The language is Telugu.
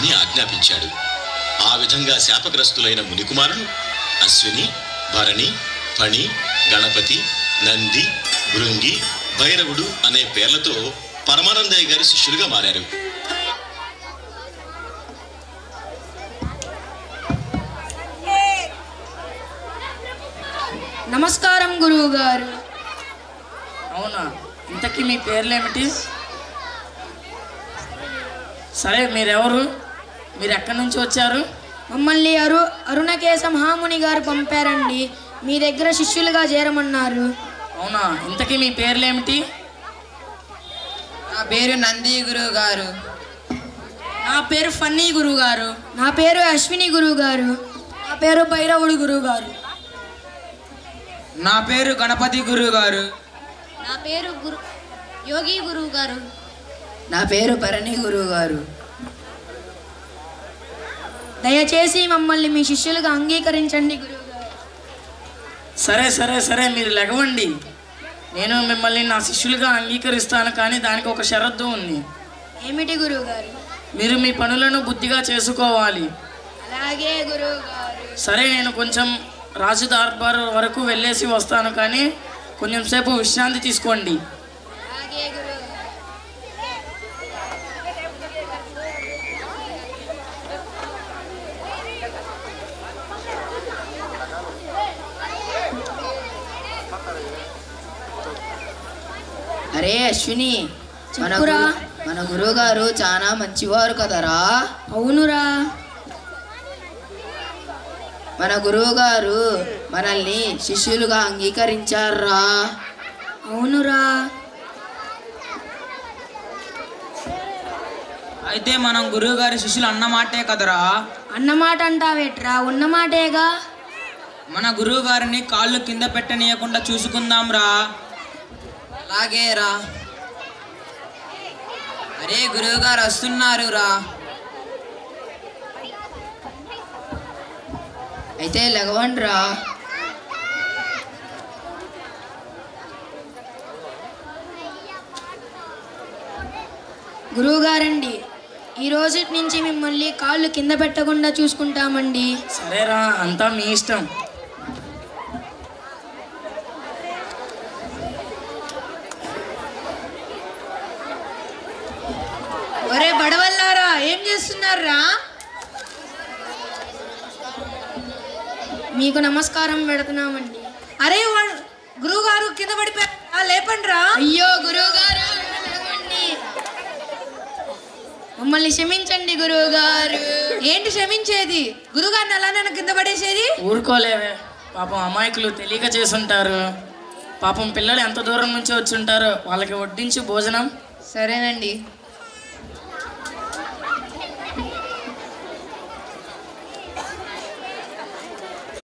అని ఆజ్ఞాపించాడు. ఆ విధంగా శాపగ్రస్తులైన మునికుమారులు అశ్విని, భరణి, ఫణి, గణపతి, నంది, భృంగి, భైరవుడు అనే పేర్లతో పరమానందయ్య గారి శిష్యులుగా మారారు. నమస్కారం గురువు గారు. అవునా, ఇంతకీ మీ పేర్లేమిటి? సరే, మీరెవరు? మీరు ఎక్కడి నుంచి వచ్చారు? మమ్మల్ని అరుణకేశ మహాముని గారు పంపారండి. మీ దగ్గర శిష్యులుగా చేరమన్నారు. అవునా, ఇంతకీ మీ పేర్లేమిటి? నా పేరు నంది గురువు గారు. నా పేరు ఫన్నీ గురువు గారు. నా పేరు అశ్విని గురువు గారు. నా పేరు భైరవుడు గురువు గారు. నా పేరు గణపతి గురువు గారు. నా పేరు యోగి గురువు గారు. నా పేరు భరణి గురువు గారు. దయచేసి మమ్మల్ని మీ శిష్యులుగా అంగీకరించండి గురువు గారు. సరే సరే సరే, మీరు లెగవండి. నేను మిమ్మల్ని నా శిష్యులుగా అంగీకరిస్తాను, కానీ దానికి ఒక షరతు ఉంది. ఏమిటి గురువు గారు? మీరు మీ పనులను బుద్ధిగా చేసుకోవాలి. అలాగే గురువు గారు. సరే, నేను కొంచెం రాజు దర్బార్ వరకు వెళ్ళేసి వస్తాను, కానీ కొంచెం సేపు విశ్రాంతి తీసుకోండి. అలాగే గురువు గారు. అరే అశ్విని, చెప్పురా. మన గురువు గారు చాలా మంచివారు కదరా. అవునురా. మన గురువు గారు మనల్ని శిష్యులుగా అంగీకరించారా. అవునురా. అయితే మనం గురువు గారి శిష్యులు అన్నమాటే కదరా. అన్నమాట అంటావేట్రా? ఉన్నమాటేగా. మన గురువు గారిని కాళ్ళు కింద పెట్టనీయకుండా చూసుకుందాం రా. అలాగే రా. అరే గురువు గారు వస్తున్నారు రా. అయితే లెగవండి రా. గురువు గారండి, ఈ రోజు నుంచి మిమ్మల్ని కాళ్ళు కింద పెట్టకుండా చూసుకుంటామండి. సరేరా, అంతా మీ ఇష్టం. ఒరే బడవల్లారా, ఏం చేస్తున్నారా? మీకు నమస్కారం పెడుతున్నామండి. అరే గురువు గారు కింద పడిపోయారు, లేపండి రా. అయ్యో గురువు గారు, మమ్మల్ని క్షమించండి గురువు గారు. ఏంటి క్షమించేది? గురుగారిని అలానే కింద పడేసేది? ఊరుకోలేవే, పాపం అమాయకులు తెలియక చేసుంటారు. పాపం పిల్లలు ఎంత దూరం నుంచి వచ్చి ఉంటారో, వాళ్ళకి వడ్డించి భోజనం. సరేనండి.